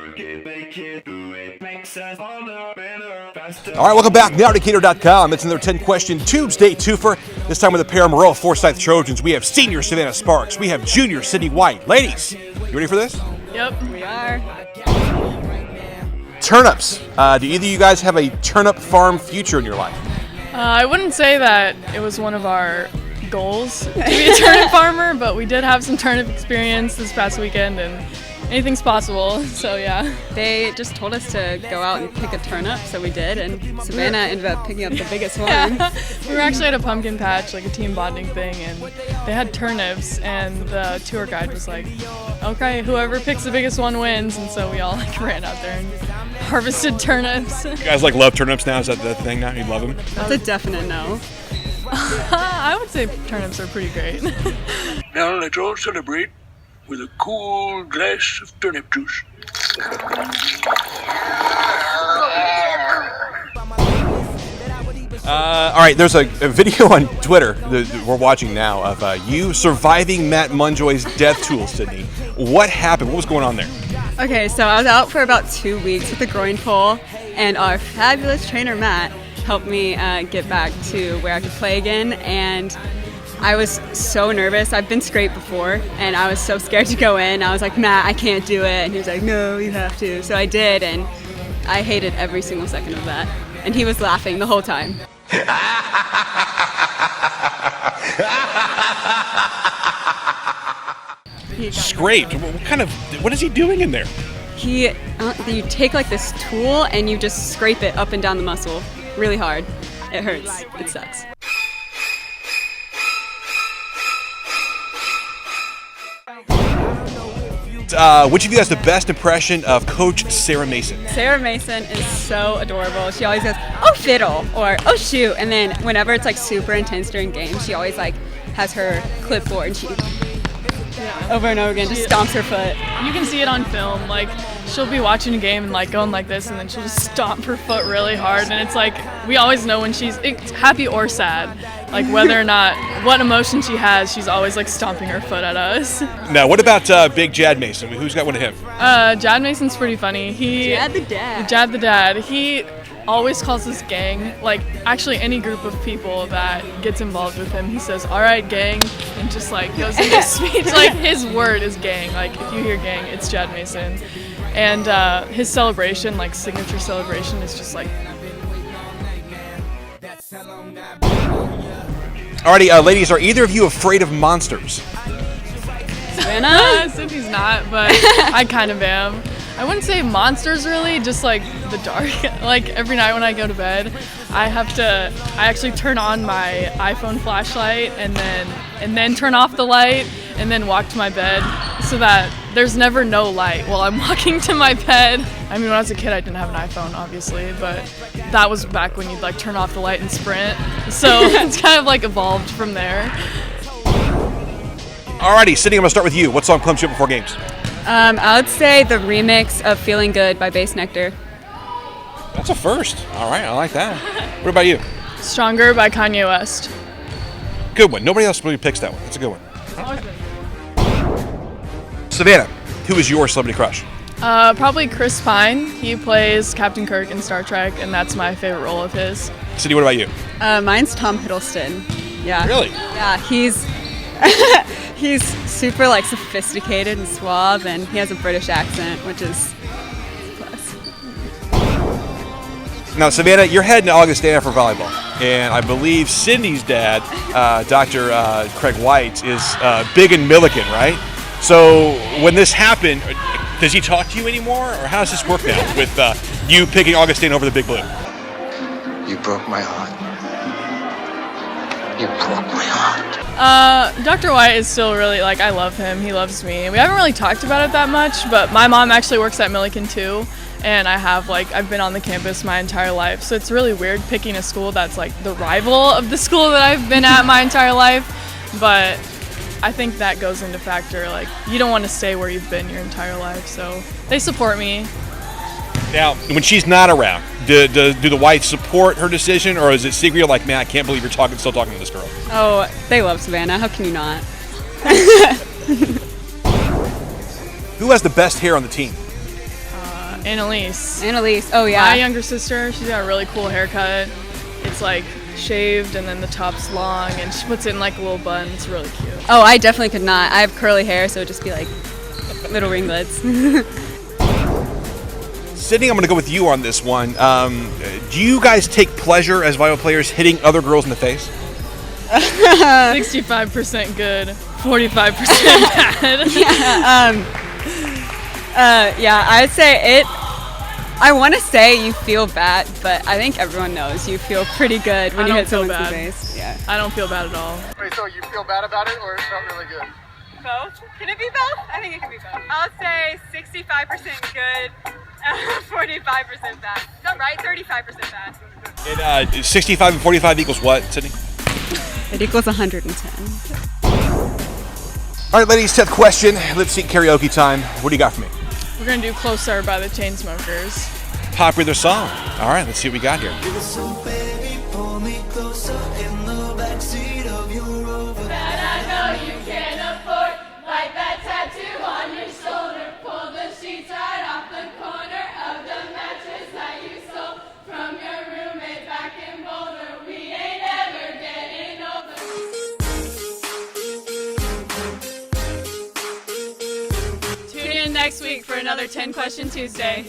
All right, welcome back. NowDecatur.com. It's another 10-question Tuesday twofer. This time with a pair of Maroa-Forsyth Trojans. We have senior Savana Sparks. We have junior Sydney White. Ladies, you ready for this? Yep, we are. Turnips. Do either of you guys have a turnip farm future in your life? I wouldn't say that it was one of our goals to be a turnip farmer, but we did have some turnip experience this past weekend, and anything's possible, so yeah. They just told us to go out and pick a turnip, so we did, and Savana ended up picking up the biggest one. Yeah. We were actually at a pumpkin patch, like a team bonding thing, and they had turnips, and the tour guide was like, okay, whoever picks the biggest one wins, and so we all like ran out there and harvested turnips. You guys love turnips now? Is that the thing now? You love them? That's a definite no. I would say turnips are pretty great. Now let's all celebrate with a cool glass of turnip juice. All right, there's a video on Twitter that we're watching now of you surviving Matt Munjoy's death tool, Sydney. What happened? What was going on there? Okay, so I was out for about 2 weeks with a groin pull, and our fabulous trainer, Matt, helped me get back to where I could play again, and I was so nervous. I've been scraped before, and I was so scared to go in. I was like, Matt, I can't do it. And he was like, no, you have to. So I did, and I hated every single second of that. And he was laughing the whole time. Scraped? What is he doing in there? You take like this tool, and you just scrape it up and down the muscle really hard. It hurts. It sucks. Which of you has the best impression of Coach Sarah Mason? Sarah Mason is so adorable. She always goes, oh fiddle, or oh shoot, and then whenever it's like super intense during games, she always like has her clipboard and she over and over again just stomps her foot. You can see it on film, like she'll be watching a game and like going like this, and then she'll just stomp her foot really hard, and it's like we always know when she's happy or sad, like whether or not what emotion she has, she's always like stomping her foot at us. Now, what about Big Jad Mason? Who's got one of him? Jad Mason's pretty funny. Jad the dad. Jad the dad. He always calls us gang. Like actually any group of people that gets involved with him, he says, all right, gang, and just like goes into speech. Like his word is gang. Like if you hear gang, it's Jad Mason. And his celebration, like signature celebration, is just like. Alrighty, ladies, are either of you afraid of monsters? Savana? Sydney's not, but I kind of am. I wouldn't say monsters really, just like the dark. Like every night when I go to bed, I actually turn on my iPhone flashlight and then turn off the light and then walk to my bed so that there's never no light while I'm walking to my bed. I mean, when I was a kid, I didn't have an iPhone, obviously, but that was back when you'd like turn off the light and sprint. So it's kind of like evolved from there. Alrighty, Sydney, I'm gonna start with you. What song pumps you up before games? I would say the remix of Feeling Good by Bass Nectar. That's a first. All right, I like that. What about you? Stronger by Kanye West. Good one. Nobody else really picks that one. That's a good one. Savana, who is your celebrity crush? Probably Chris Pine. He plays Captain Kirk in Star Trek, and that's my favorite role of his. Sydney, what about you? Mine's Tom Hiddleston. Yeah. Really? Yeah, he's super like sophisticated and suave, and he has a British accent, which is a plus. Now, Savana, you're heading to Augustana for volleyball, and I believe Sydney's dad, Dr. Craig White, is big in Milliken, right? So when this happened, does he talk to you anymore, or how does this work now with you picking Augustana over the Big Blue? You broke my heart. You broke my heart. Dr. White is still really, like, I love him. He loves me. We haven't really talked about it that much, but my mom actually works at Milliken too, and I've been on the campus my entire life, so it's really weird picking a school that's like the rival of the school that I've been at my entire life, but I think that goes into factor. Like, you don't want to stay where you've been your entire life, so they support me. Now, when she's not around, do the Whites support her decision, or is it secret like, man, I can't believe you're still talking to this girl? Oh, they love Savana. How can you not? Who has the best hair on the team? Annalise. Annalise. Oh yeah. My younger sister, she's got a really cool haircut. It's like shaved and then the top's long and she puts it in like a little bun. It's really cute. Oh, I definitely could not. I have curly hair, so it'd just be like little ringlets. Sydney, I'm going to go with you on this one. Do you guys take pleasure as volleyball players hitting other girls in the face? 65% good, 45% bad. Yeah, I'd say it. I want to say you feel bad, but I think everyone knows you feel pretty good when I you don't hit feel someone in the bad. face. Yeah. I don't feel bad at all. Wait, so you feel bad about it or it felt really good? Both? Can it be both? I think it can be both. I'll say 65% good, 45% bad. Is that right? 35% bad. And 65 and 45 equals what, Sydney? It equals 110. All right, ladies, 10th question. Lip sync karaoke time. What do you got for me? We're gonna do Closer by the Chainsmokers. Popular song. All right, let's see what we got here. Tune in next week for another 10 Question Tuesday.